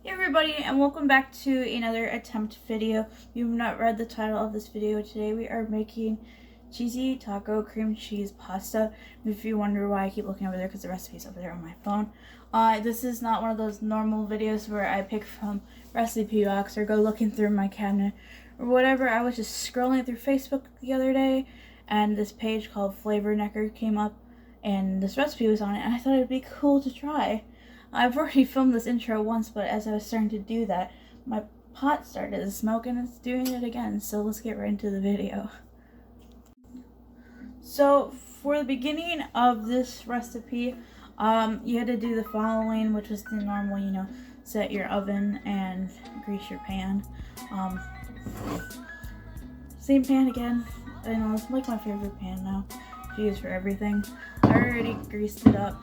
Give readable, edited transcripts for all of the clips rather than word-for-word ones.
Hey everybody, and welcome back to another attempt video. If you've not read the title of this video, today we are making cheesy taco cream cheese pasta. If you wonder why I keep looking over there, because the recipe's over there on my phone. This is not one of those normal videos where I pick from recipe box or go looking through my cabinet or whatever. I was just scrolling through Facebook the other day, and this page called Flavor Necker came up, and this recipe was on it, and I thought it'd be cool to try. I've already filmed this intro once, but as I was starting to do that, my pot started to smoke and it's doing it again, so let's get right into the video. So, for the beginning of this recipe, you had to do the following, which is the normal, set your oven and grease your pan. Same pan again. I know, it's like my favorite pan now to use for everything. I already greased it up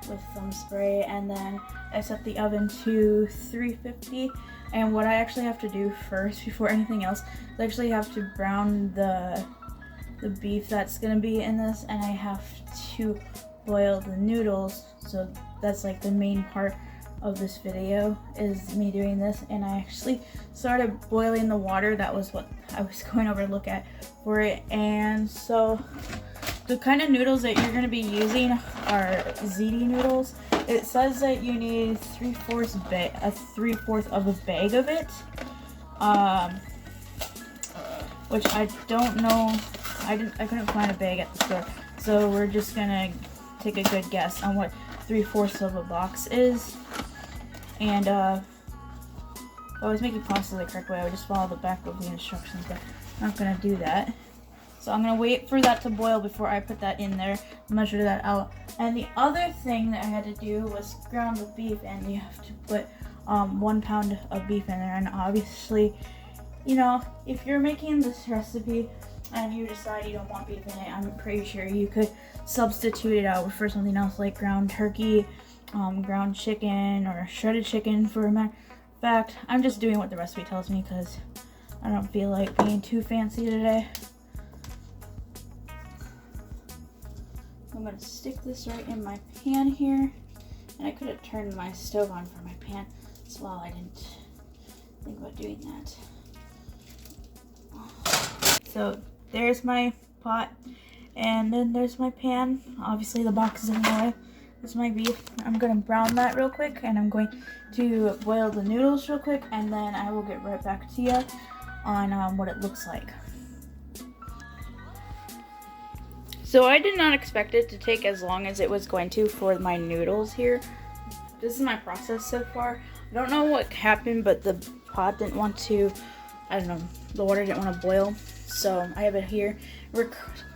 with some spray, and then I set the oven to 350. And what I actually have to do first before anything else is actually have to brown the beef that's gonna be in this, and I have to boil the noodles. So that's like the main part of this video, is me doing this. And I actually started boiling the water. That was what I was going over to look at for it. And so the kind of noodles that you're going to be using are ziti noodles. It says that you need 3/4 of a bag of it, which I don't know. I couldn't find a bag at the store, so we're just gonna take a good guess on what 3/4 of a box is. And if I was making pasta the correct way, I would just follow the back of the instructions, but I'm not gonna do that. So I'm going to wait for that to boil before I put that in there, measure that out. And the other thing that I had to do was ground the beef, and you have to put 1 pound of beef in there. And obviously, if you're making this recipe and you decide you don't want beef in it, I'm pretty sure you could substitute it out for something else like ground turkey, ground chicken, or shredded chicken for a matter of fact. I'm just doing what the recipe tells me because I don't feel like being too fancy today. I'm going to stick this right in my pan here, and I could have turned my stove on for my pan as well. I didn't think about doing that. So there's my pot, and then there's my pan. Obviously the box is in the way. There's my beef. I'm going to brown that real quick, and I'm going to boil the noodles real quick, and then I will get right back to you on what it looks like. So I did not expect it to take as long as it was going to for my noodles here. This is my process so far. I don't know what happened, but the pot didn't want to, the water didn't want to boil. So I have it here. We're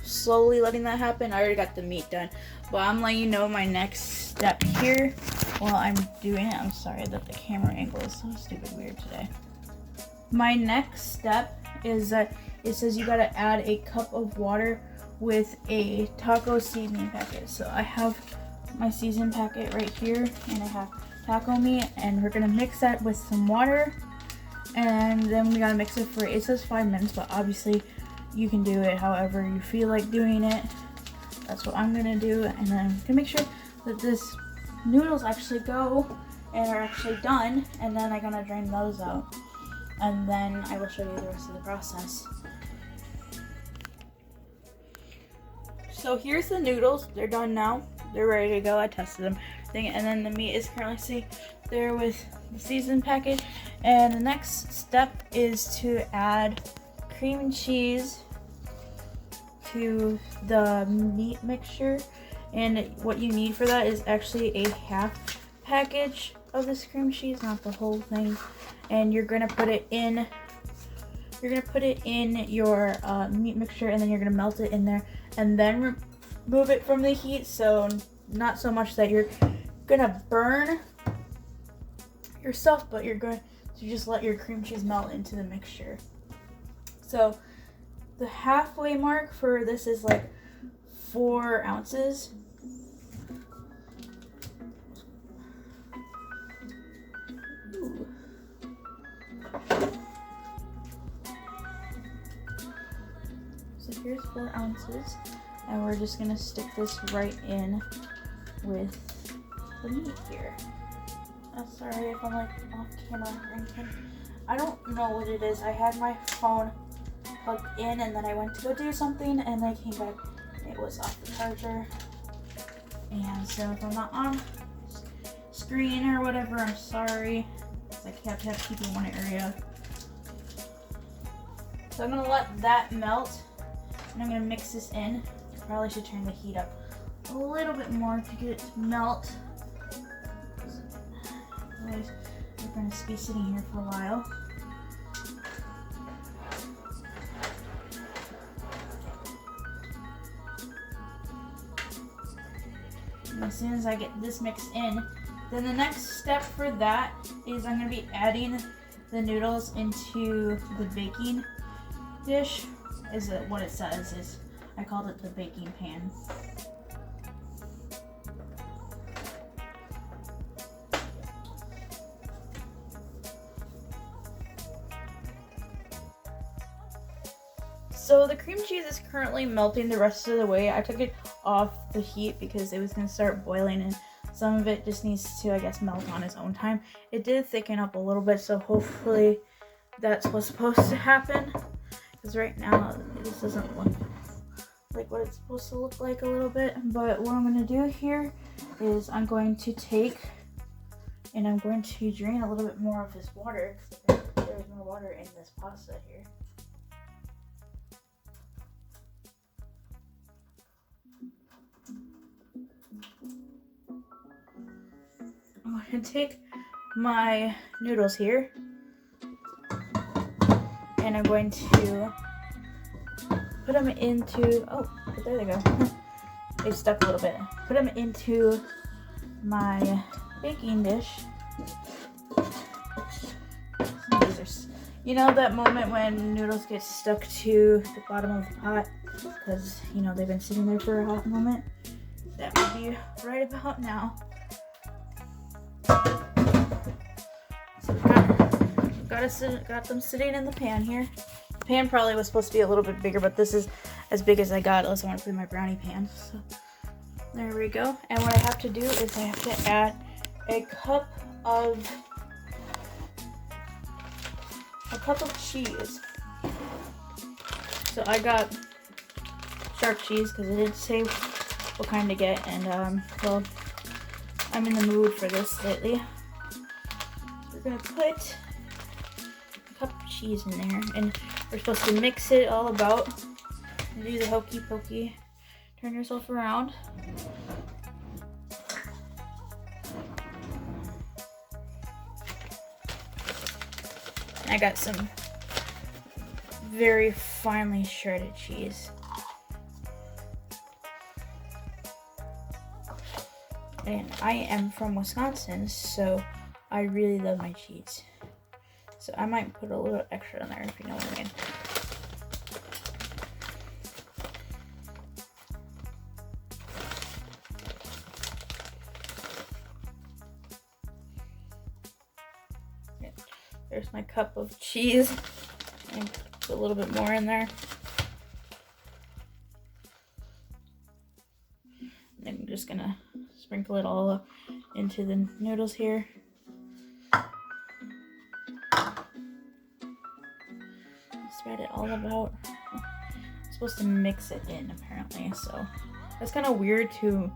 slowly letting that happen. I already got the meat done, but I'm letting you know my next step here while I'm doing it. I'm sorry that the camera angle is so stupid weird today. My next step is that it says you gotta add a cup of water with a taco seasoning packet. So I have my season packet right here, and I have taco meat, and we're gonna mix that with some water, and then we gotta mix it for, it says 5 minutes, but obviously you can do it however you feel like doing it. That's what I'm gonna do, and then I'm gonna make sure that this noodles actually go and are actually done, and then I'm gonna drain those out, and then I will show you the rest of the process. So here's the noodles. They're done now. They're ready to go. I tested them. And then the meat is currently sitting there with the seasoned packet. And the next step is to add cream cheese to the meat mixture. And what you need for that is actually a half package of this cream cheese, not the whole thing. And you're gonna put it in. You're gonna put it in your meat mixture, and then you're gonna melt it in there, and then remove it from the heat. So not so much that you're gonna burn yourself, but you're going to just let your cream cheese melt into the mixture. So the halfway mark for this is like 4 ounces. Ooh. So here's 4 ounces, and we're just gonna stick this right in with the meat here. Sorry if I'm like off camera or anything. I don't know what it is. I had my phone plugged in and then I went to go do something and I came back. It was off the charger. And so if I'm not on screen or whatever, I'm sorry. I have to keep in one area. So I'm gonna let that melt and I'm gonna mix this in. Probably should turn the heat up a little bit more to get it to melt. Otherwise, we're going to be sitting here for a while. And as soon as I get this mixed in, then the next step for that is I'm going to be adding the noodles into the baking dish. Is it what it says is I called it the baking pan. So the cream cheese is currently melting the rest of the way. I took it off the heat because it was going to start boiling and some of it just needs to, I guess, melt on its own time. It did thicken up a little bit, so hopefully that's what's supposed to happen. Because right now, this doesn't look like what it's supposed to look like a little bit. But what I'm going to do here is I'm going to take and I'm going to drain a little bit more of this water. There's more water in this pasta here. I'm going to take my noodles here and I'm going to put them into, oh, there they go. They stuck a little bit. Put them into my baking dish. These are, you know that moment when noodles get stuck to the bottom of the pot because, you know, they've been sitting there for a hot moment? That would be right about now. So got them sitting in the pan here. The pan probably was supposed to be a little bit bigger, but this is as big as I got unless I want to put in my brownie pan. So there we go. And what I have to do is I have to add a cup of cheese. So I got sharp cheese because it did say what kind to get, and well, I'm in the mood for this lately. So we're gonna put a cup of cheese in there, and we're supposed to mix it all about and do the hokey pokey. Turn yourself around. I got some very finely shredded cheese. And I am from Wisconsin, so I really love my cheese. So I might put a little extra in there if you know what I mean. There's my cup of cheese. And put a little bit more in there. And I'm just gonna sprinkle it all up into the noodles here. Spread it all about. I'm supposed to mix it in apparently, so that's kind of weird to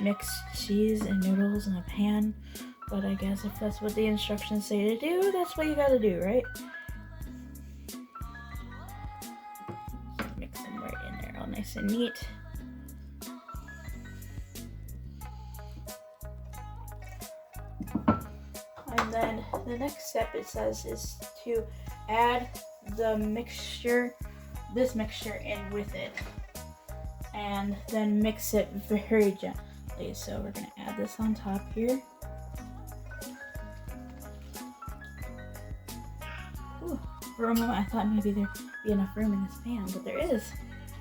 mix cheese and noodles in a pan. But I guess if that's what the instructions say to do, that's what you gotta do, right? Just mix them right in there, all nice and neat. And then the next step it says is to add the mixture, this mixture in with it. And then mix it very gently. So we're gonna add this on top here. Ooh, for a moment I thought maybe there'd be enough room in this pan, but there is.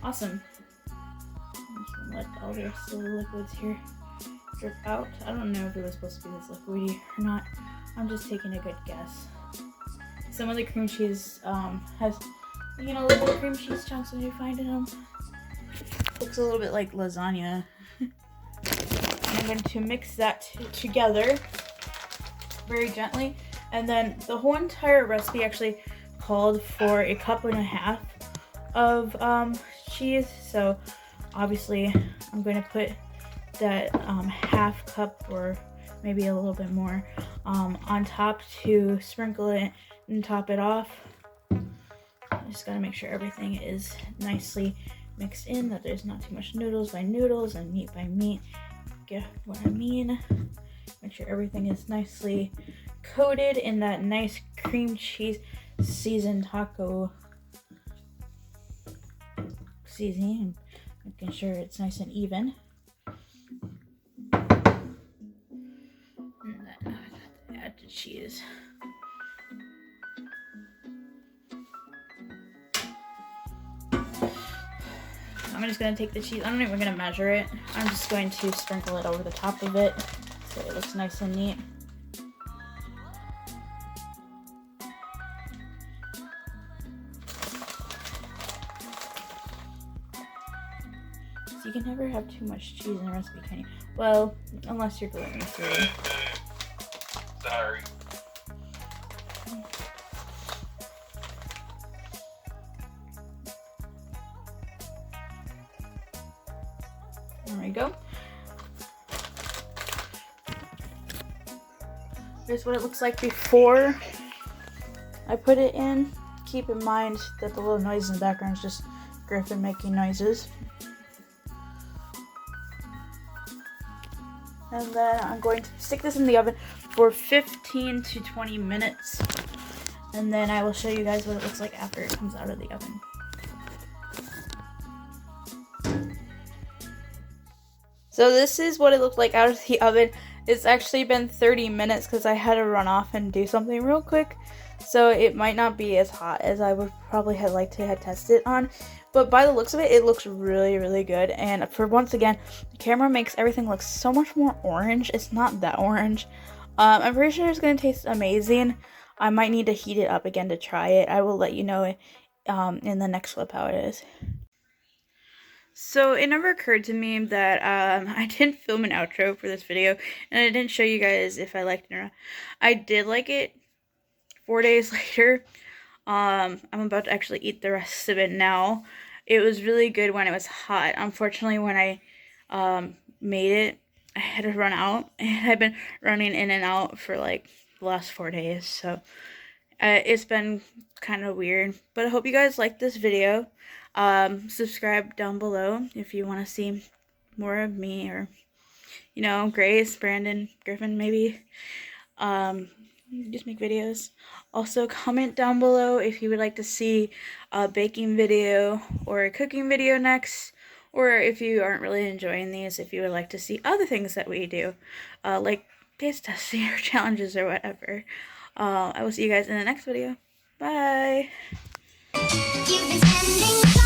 Awesome. I'm just gonna let all the rest of the liquids here drip out. I don't know if it was supposed to be this liquidy or not. I'm just taking a good guess. Some of the cream cheese has, you know, little cream cheese chunks when you find it. Looks a little bit like lasagna. And I'm going to mix that together. very gently. And then the whole entire recipe actually called for 1.5 cups of cheese. So obviously I'm going to put that 1/2 cup or maybe a little bit more on top to sprinkle it and top it off. Just gotta make sure everything is nicely mixed in, that there's not too much noodles by noodles and meat by meat. Get what I mean? Make sure everything is nicely coated in that nice cream cheese seasoned taco seasoning, making sure it's nice and even. And then add the cheese. I'm just gonna take the cheese. I'm not even gonna measure it. I'm just going to sprinkle it over the top of it so it looks nice and neat. So you can never have too much cheese in a recipe, can you? Well, unless you're gluten-free. Sorry. There we go. Here's what it looks like before I put it in. Keep in mind that the little noise in the background is just Griffin making noises. And then I'm going to stick this in the oven for 15 to 20 minutes. And then I will show you guys what it looks like after it comes out of the oven. So this is what it looked like out of the oven. It's actually been 30 minutes because I had to run off and do something real quick. So it might not be as hot as I would probably have liked to have tested it on. But by the looks of it, it looks really, really good. And for once again, the camera makes everything look so much more orange. It's not that orange. I'm pretty sure it's going to taste amazing. I might need to heat it up again to try it. I will let you know in the next clip how it is. So it never occurred to me that I didn't film an outro for this video, and I didn't show you guys if I liked it or not. I did like it. 4 days later, I'm about to actually eat the rest of it now. It was really good when it was hot. Unfortunately, when I made it, I had to run out, and I've been running in and out for like the last 4 days, so it's been kind of weird. But I hope you guys liked this video. Subscribe down below if you want to see more of me, or you know, Grace, Brandon, Griffin, maybe just make videos. Also comment down below if you would like to see a baking video or a cooking video next, or if you aren't really enjoying these, if you would like to see other things that we do, like taste testing or challenges or whatever. I will see you guys in the next video. Bye. You've been spending